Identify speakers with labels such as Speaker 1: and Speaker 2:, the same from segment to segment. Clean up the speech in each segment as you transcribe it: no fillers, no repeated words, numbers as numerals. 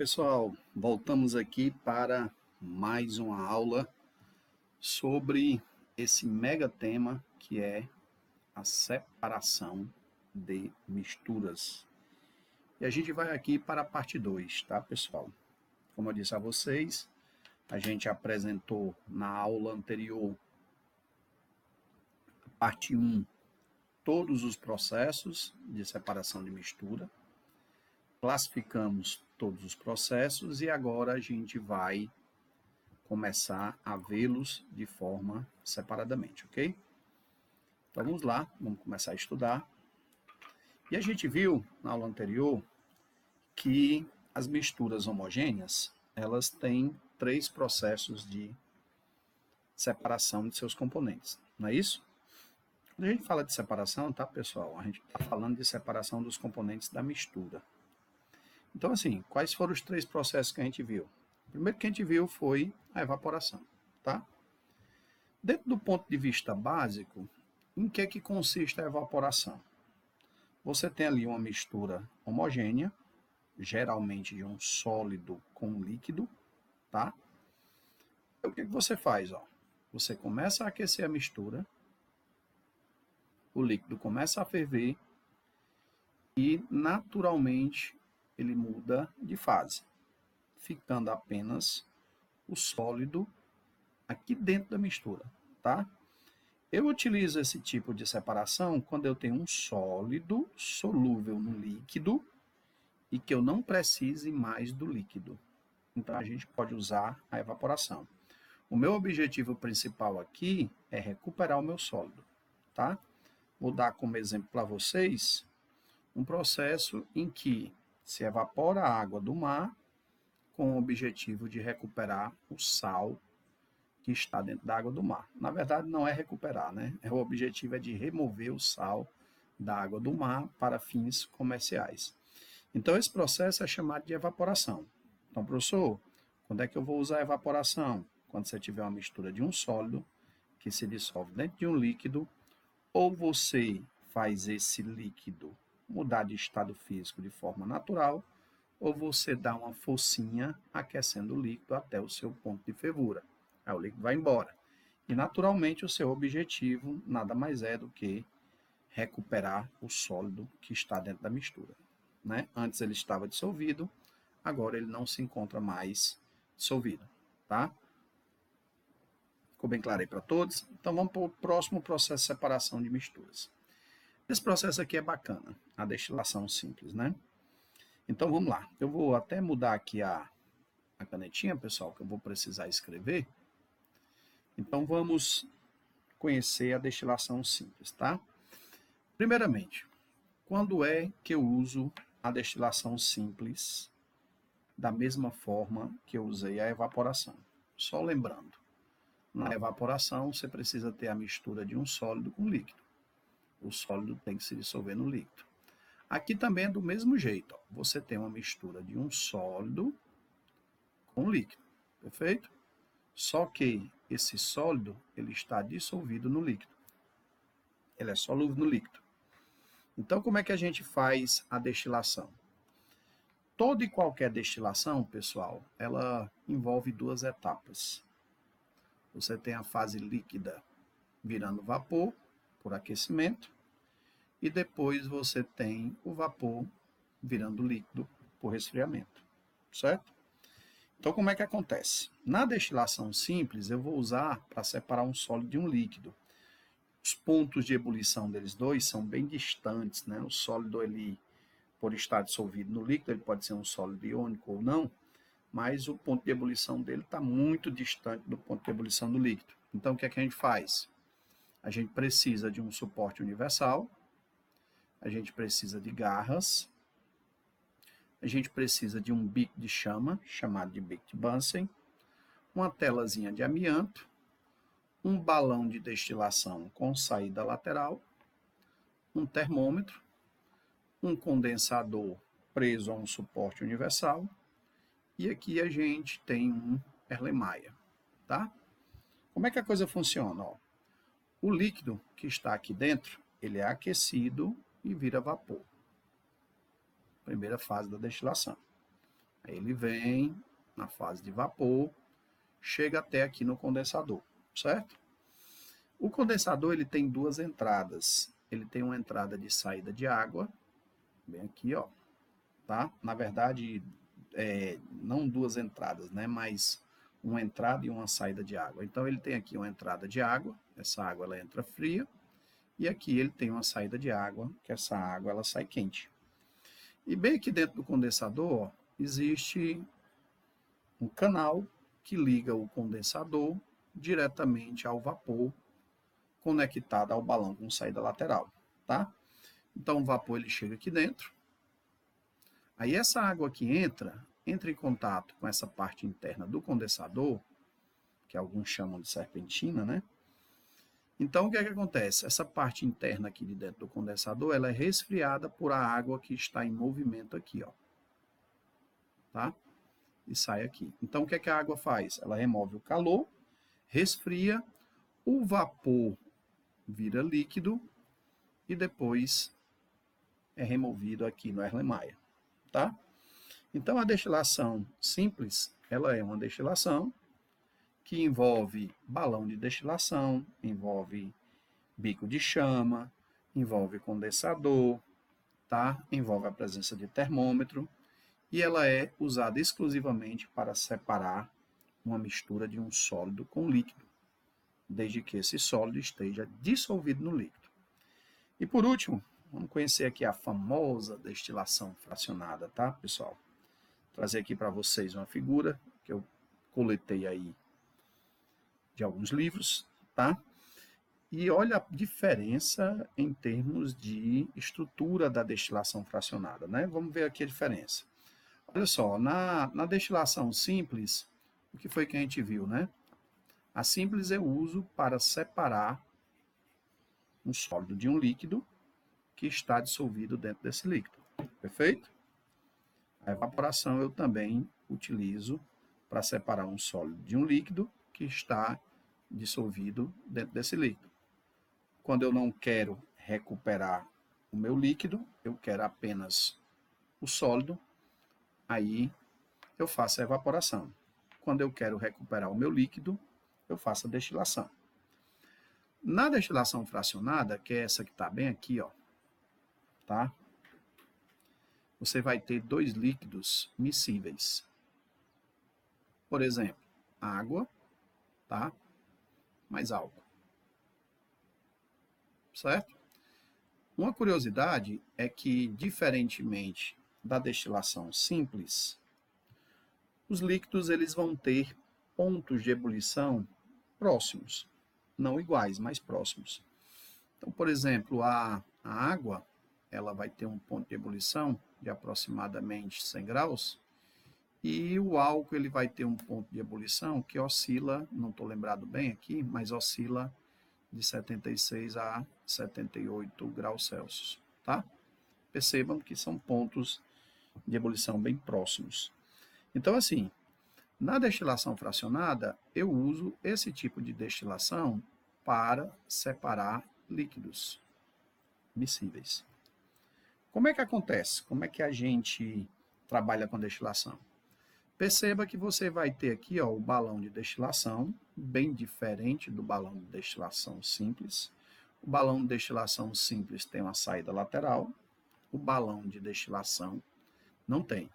Speaker 1: pessoal, voltamos aqui para mais uma aula sobre esse mega tema que é a separação de misturas. E a gente vai aqui para a parte 2, tá, pessoal? Como eu disse a vocês, a gente apresentou na aula anterior, parte 1, todos os processos de separação de mistura. Classificamos todos os processos e agora a gente vai começar a vê-los de forma separadamente, ok? Então vamos lá, vamos começar a estudar. E a gente viu na aula anterior que as misturas homogêneas, elas têm 3 processos de separação de seus componentes, não é isso? Quando a gente fala de separação, tá, pessoal? A gente está falando de separação dos componentes da mistura. Então, assim, quais foram os 3 processos que a gente viu? O primeiro que a gente viu foi a evaporação, tá? Dentro do ponto de vista básico, em que consiste a evaporação? Você tem ali uma mistura homogênea, geralmente de um sólido com um líquido, tá? E o que você faz, ó? Você começa a aquecer a mistura, o líquido começa a ferver e, naturalmente, ele muda de fase, ficando apenas o sólido aqui dentro da mistura, tá? Eu utilizo esse tipo de separação quando eu tenho um sólido solúvel no líquido e que eu não precise mais do líquido. Então a gente pode usar a evaporação. O meu objetivo principal aqui é recuperar o meu sólido, tá? Vou dar como exemplo para vocês um processo em que se evapora a água do mar com o objetivo de recuperar o sal que está dentro da água do mar. Na verdade, não é recuperar, né? O objetivo é de remover o sal da água do mar para fins comerciais. Então, esse processo é chamado de evaporação. Então, professor, quando é que eu vou usar a evaporação? Quando você tiver uma mistura de um sólido que se dissolve dentro de um líquido, ou você faz esse líquido mudar de estado físico de forma natural, ou você dá uma forcinha aquecendo o líquido até o seu ponto de fervura. Aí o líquido vai embora. E, naturalmente, o seu objetivo nada mais é do que recuperar o sólido que está dentro da mistura, né? Antes ele estava dissolvido, agora ele não se encontra mais dissolvido, tá? Ficou bem claro aí para todos? Então vamos para o próximo processo de separação de misturas. Esse processo aqui é bacana, a destilação simples, né? Então vamos lá. Eu vou até mudar aqui a canetinha, pessoal, que eu vou precisar escrever. Então vamos conhecer a destilação simples, tá? Primeiramente, quando é que eu uso a destilação simples da mesma forma que eu usei a evaporação? Só lembrando, na evaporação você precisa ter a mistura de um sólido com líquido. O sólido tem que se dissolver no líquido. Aqui também é do mesmo jeito, ó. Você tem uma mistura de um sólido com líquido, perfeito? Só que esse sólido ele está dissolvido no líquido. Ele é solúvel no líquido. Então, como é que a gente faz a destilação? Toda e qualquer destilação, pessoal, ela envolve 2 etapas. Você tem a fase líquida virando vapor por aquecimento e depois você tem o vapor virando líquido por resfriamento, certo? Então, como é que acontece? Na destilação simples, eu vou usar para separar um sólido de um líquido. Os pontos de ebulição deles dois são bem distantes, né? O sólido, ele, por estar dissolvido no líquido, ele pode ser um sólido iônico ou não, mas o ponto de ebulição dele está muito distante do ponto de ebulição do líquido. Então, o que é que a gente faz? A gente precisa de um suporte universal, a gente precisa de garras, a gente precisa de um bico de chama, chamado de bico de Bunsen, uma telazinha de amianto, um balão de destilação com saída lateral, um termômetro, um condensador preso a um suporte universal, e aqui a gente tem um Erlenmeyer, tá? Como é que a coisa funciona? Ó, o líquido que está aqui dentro, ele é aquecido e vira vapor. Primeira fase da destilação. Aí ele vem na fase de vapor, chega até aqui no condensador, certo? O condensador ele tem duas entradas. Ele tem uma entrada de saída de água, bem aqui, ó, tá? Na verdade, não duas entradas, né? Mas uma entrada e uma saída de água. Então ele tem aqui uma entrada de água, essa água ela entra fria, e aqui ele tem uma saída de água, que essa água ela sai quente. E bem aqui dentro do condensador, ó, existe um canal que liga o condensador diretamente ao vapor conectado ao balão com saída lateral, tá? Então o vapor ele chega aqui dentro. Aí essa água que entra em contato com essa parte interna do condensador, que alguns chamam de serpentina, né? Então o que é que acontece? Essa parte interna aqui de dentro do condensador, ela é resfriada por a água que está em movimento aqui, ó. Tá? E sai aqui. Então o que é que a água faz? Ela remove o calor, resfria, o vapor vira líquido e depois é removido aqui no Erlenmeyer, tá? Então a destilação simples, ela é uma destilação que envolve balão de destilação, envolve bico de chama, envolve condensador, tá? Envolve a presença de termômetro e ela é usada exclusivamente para separar uma mistura de um sólido com líquido, desde que esse sólido esteja dissolvido no líquido. E por último, vamos conhecer aqui a famosa destilação fracionada, tá, pessoal? Vou trazer aqui para vocês uma figura que eu coletei aí de alguns livros, tá? E olha a diferença em termos de estrutura da destilação fracionada, né? Vamos ver aqui a diferença. Olha só, na destilação simples, o que foi que a gente viu, né? A simples eu uso para separar um sólido de um líquido que está dissolvido dentro desse líquido, perfeito? A evaporação eu também utilizo para separar um sólido de um líquido que está dissolvido dentro desse líquido. Quando eu não quero recuperar o meu líquido, eu quero apenas o sólido, aí eu faço a evaporação. Quando eu quero recuperar o meu líquido, eu faço a destilação. Na destilação fracionada, que é essa que está bem aqui, ó, tá? Você vai ter dois líquidos miscíveis. Por exemplo, água, tá? Mais álcool. Certo? Uma curiosidade é que, diferentemente da destilação simples, os líquidos eles vão ter pontos de ebulição próximos, não iguais, mas próximos. Então, por exemplo, a água, ela vai ter um ponto de ebulição de aproximadamente 100 graus, e o álcool ele vai ter um ponto de ebulição que oscila, não estou lembrado bem aqui, mas oscila de 76 a 78 graus Celsius, tá? Percebam que são pontos de ebulição bem próximos. Então, assim, na destilação fracionada, eu uso esse tipo de destilação para separar líquidos miscíveis. Como é que acontece? Como é que a gente trabalha com destilação? Perceba que você vai ter aqui, ó, o balão de destilação, bem diferente do balão de destilação simples. O balão de destilação simples tem uma saída lateral, o balão de destilação não tem.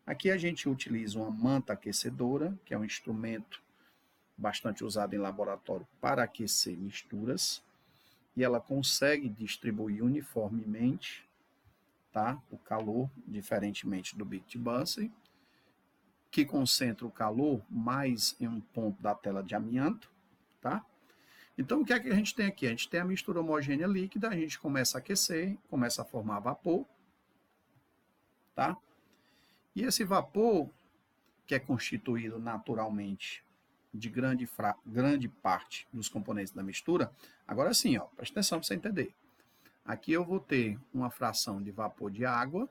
Speaker 1: Aqui a gente utiliza uma manta aquecedora, que é um instrumento bastante usado em laboratório para aquecer misturas, e ela consegue distribuir uniformemente, tá, o calor, diferentemente do Big Bunsen, que concentra o calor mais em um ponto da tela de amianto, tá? Então, o que é que a gente tem aqui? A gente tem a mistura homogênea líquida, a gente começa a aquecer, começa a formar vapor, tá? E esse vapor, que é constituído naturalmente de grande parte dos componentes da mistura, agora sim, ó, presta atenção para você entender. Aqui eu vou ter uma fração de vapor de água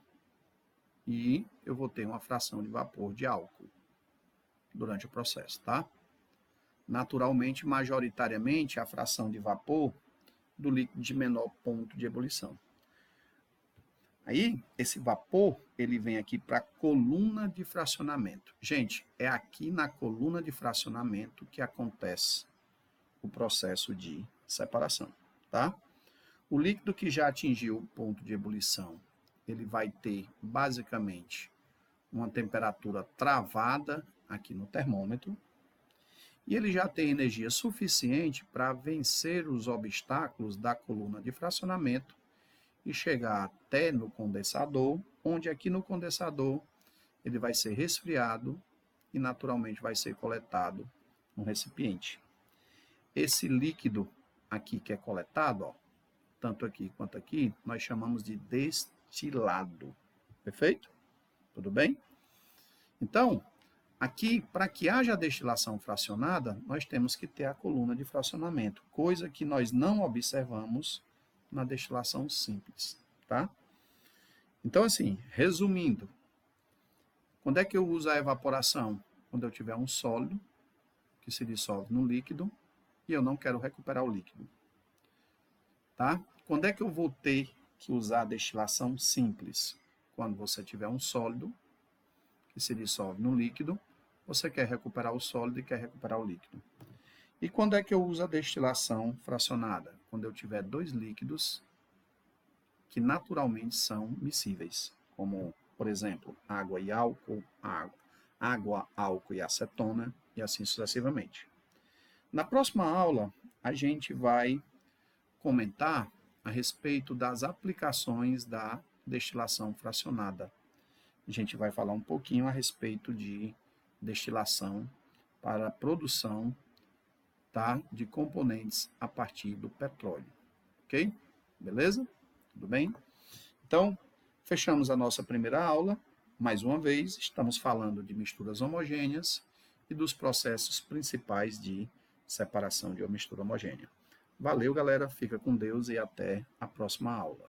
Speaker 1: e eu vou ter uma fração de vapor de álcool durante o processo, tá? Naturalmente, majoritariamente, a fração de vapor do líquido de menor ponto de ebulição. Aí, esse vapor, ele vem aqui para a coluna de fracionamento. Gente, é aqui na coluna de fracionamento que acontece o processo de separação, tá? O líquido que já atingiu o ponto de ebulição, ele vai ter, basicamente, uma temperatura travada aqui no termômetro, e ele já tem energia suficiente para vencer os obstáculos da coluna de fracionamento e chegar até no condensador, onde aqui no condensador ele vai ser resfriado e naturalmente vai ser coletado no recipiente. Esse líquido aqui que é coletado, ó, tanto aqui quanto aqui, nós chamamos de destilado. Perfeito? Tudo bem? Então, aqui, para que haja destilação fracionada, nós temos que ter a coluna de fracionamento, coisa que nós não observamos na destilação simples, tá? Então, assim, resumindo, quando é que eu uso a evaporação? Quando eu tiver um sólido que se dissolve no líquido e eu não quero recuperar o líquido, tá? Quando é que eu vou ter que usar a destilação simples? Quando você tiver um sólido que se dissolve no líquido, você quer recuperar o sólido e quer recuperar o líquido. E quando é que eu uso a destilação fracionada? Quando eu tiver dois líquidos que naturalmente são miscíveis, como, por exemplo, água e álcool, água, álcool e acetona, e assim sucessivamente. Na próxima aula, a gente vai comentar a respeito das aplicações da destilação fracionada. A gente vai falar um pouquinho a respeito de destilação para a produção, tá, de componentes a partir do petróleo. Ok? Beleza? Tudo bem? Então, fechamos a nossa primeira aula. Mais uma vez, estamos falando de misturas homogêneas e dos processos principais de separação de uma mistura homogênea. Valeu, galera. Fica com Deus e até a próxima aula.